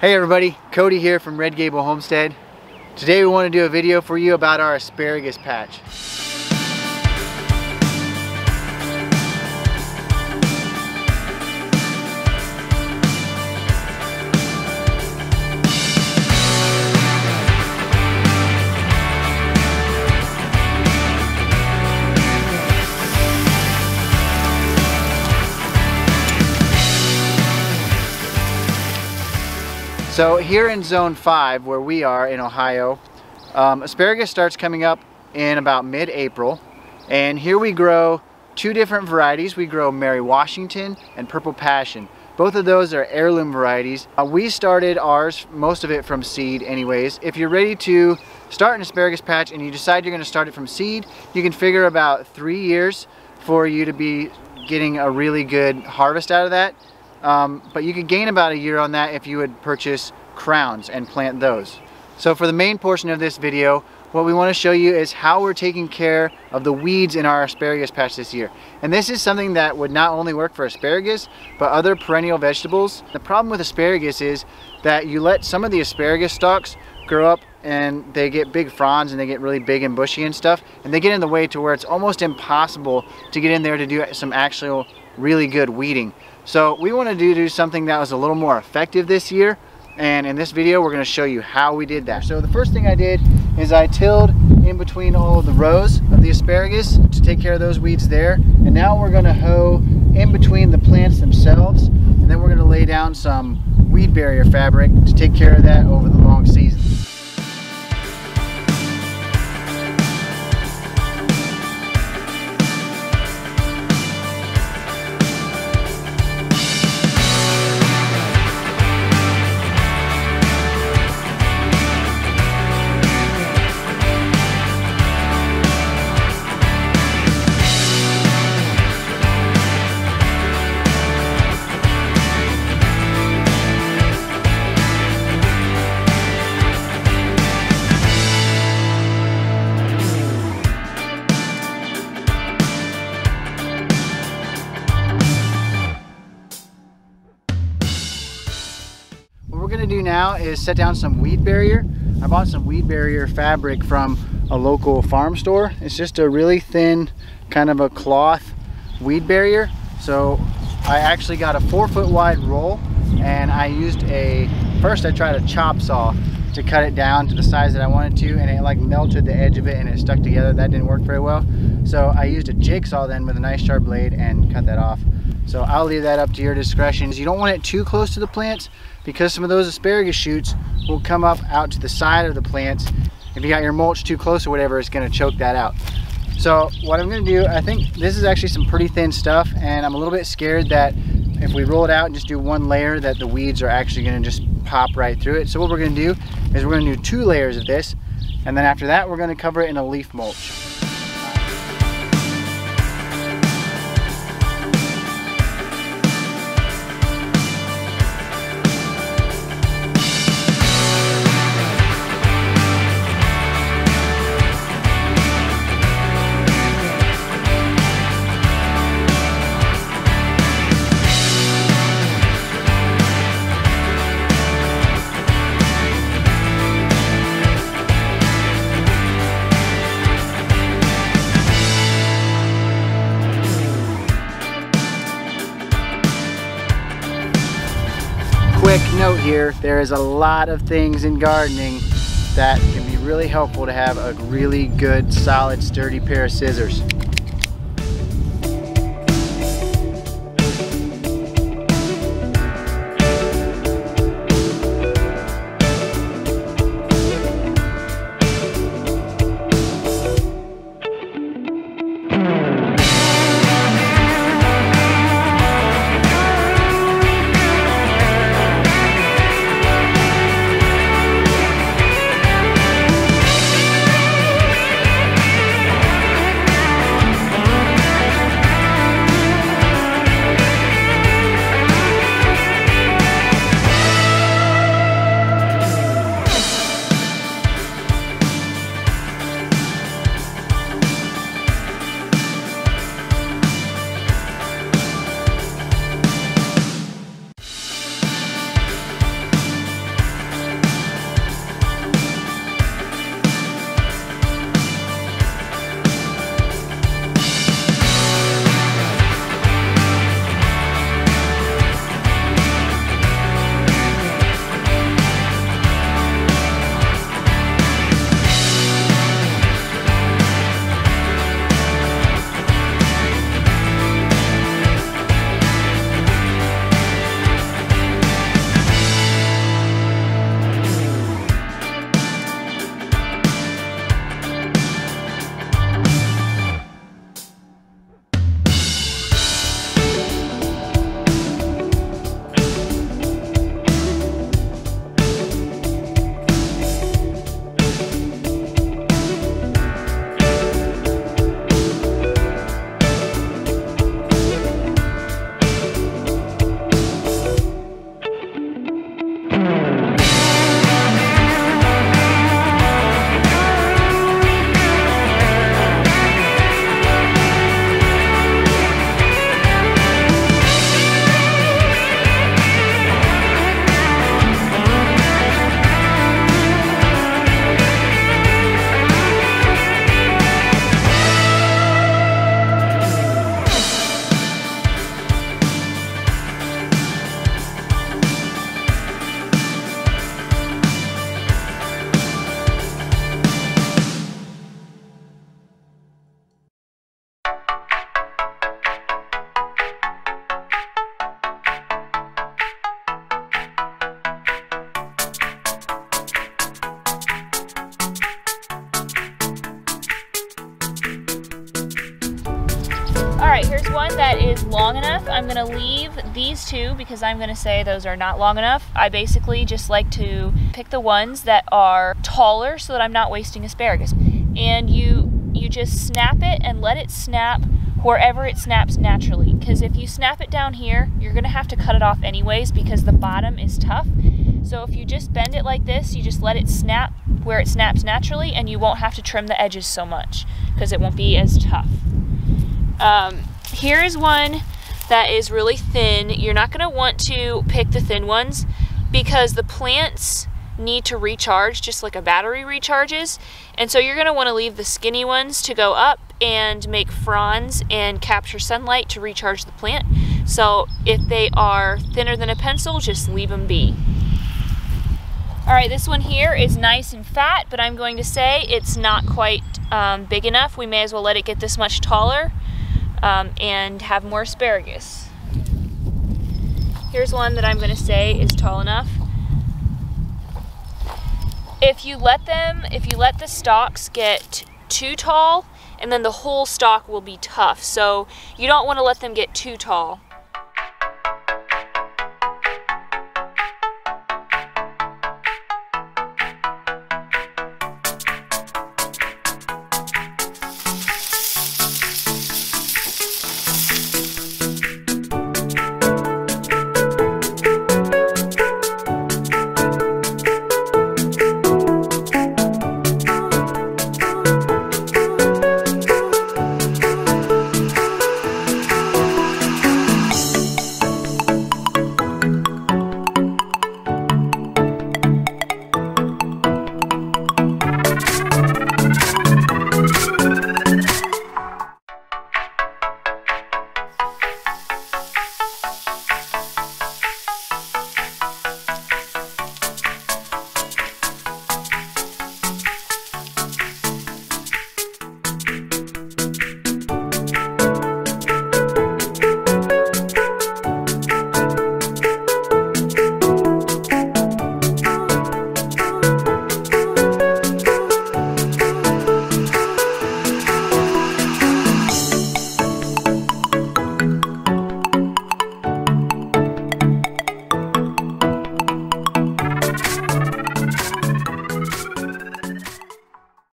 Hey everybody, Cody here from Red Gable Homestead. Today we want to do a video for you about our asparagus patch. So here in Zone 5, where we are in Ohio, asparagus starts coming up in about mid-April. And here we grow two different varieties. We grow Mary Washington and Purple Passion. Both of those are heirloom varieties. We started ours, most of it from seed anyways. If you're ready to start an asparagus patch and you decide you're going to start it from seed, you can figure about 3 years for you to be getting a really good harvest out of that. But you could gain about a year on that if you would purchase crowns and plant those. So for the main portion of this video, what we want to show you is how we're taking care of the weeds in our asparagus patch this year. And this is something that would not only work for asparagus, but other perennial vegetables. The problem with asparagus is that you let some of the asparagus stalks grow up and they get big fronds and they get really big and bushy and stuff, and they get in the way to where it's almost impossible to get in there to do some actual really good weeding. So we want to do something that was a little more effective this year, and in this video we're going to show you how we did that. So the first thing I did is I tilled in between all of the rows of the asparagus to take care of those weeds there, and now we're going to hoe in between the plants themselves, and then we're going to lay down some weed barrier fabric to take care of that over the long season. What we're going to do now is set down some weed barrier. I bought some weed barrier fabric from a local farm store. It's just a really thin kind of a cloth weed barrier. So I actually got a 4-foot wide roll, and I used first I tried a chop saw to cut it down to the size that I wanted to, and it like melted the edge of it and it stuck together. That didn't work very well. So I used a jigsaw then with a nice sharp blade and cut that off. So I'll leave that up to your discretion. You don't want it too close to the plants because some of those asparagus shoots will come up out to the side of the plants. If you got your mulch too close or whatever, it's going to choke that out. So what I'm going to do, I think this is actually some pretty thin stuff, and I'm a little bit scared that if we roll it out and just do one layer that the weeds are actually going to just pop right through it. So what we're going to do is we're going to do 2 layers of this, and then after that we're going to cover it in a leaf mulch. Quick note here, there is a lot of things in gardening that can be really helpful to have a really good, solid, sturdy pair of scissors. one that is long enough. I'm gonna leave these two because I'm gonna say those are not long enough. I basically just like to pick the ones that are taller so that I'm not wasting asparagus. And you just snap it and let it snap wherever it snaps naturally. Because if you snap it down here, you're gonna have to cut it off anyways because the bottom is tough. So if you just bend it like this, you just let it snap where it snaps naturally, and you won't have to trim the edges so much because it won't be as tough. Here is one that is really thin. You're not going to want to pick the thin ones because the plants need to recharge just like a battery recharges, and so you're going to want to leave the skinny ones to go up and make fronds and capture sunlight to recharge the plant. So if they are thinner than a pencil, just leave them be. Alright, this one here is nice and fat, but I'm going to say it's not quite big enough. We may as well let it get this much taller and have more asparagus. Here's one that I'm going to say is tall enough. If you let the stalks get too tall, and then the whole stalk will be tough. So you don't want to let them get too tall.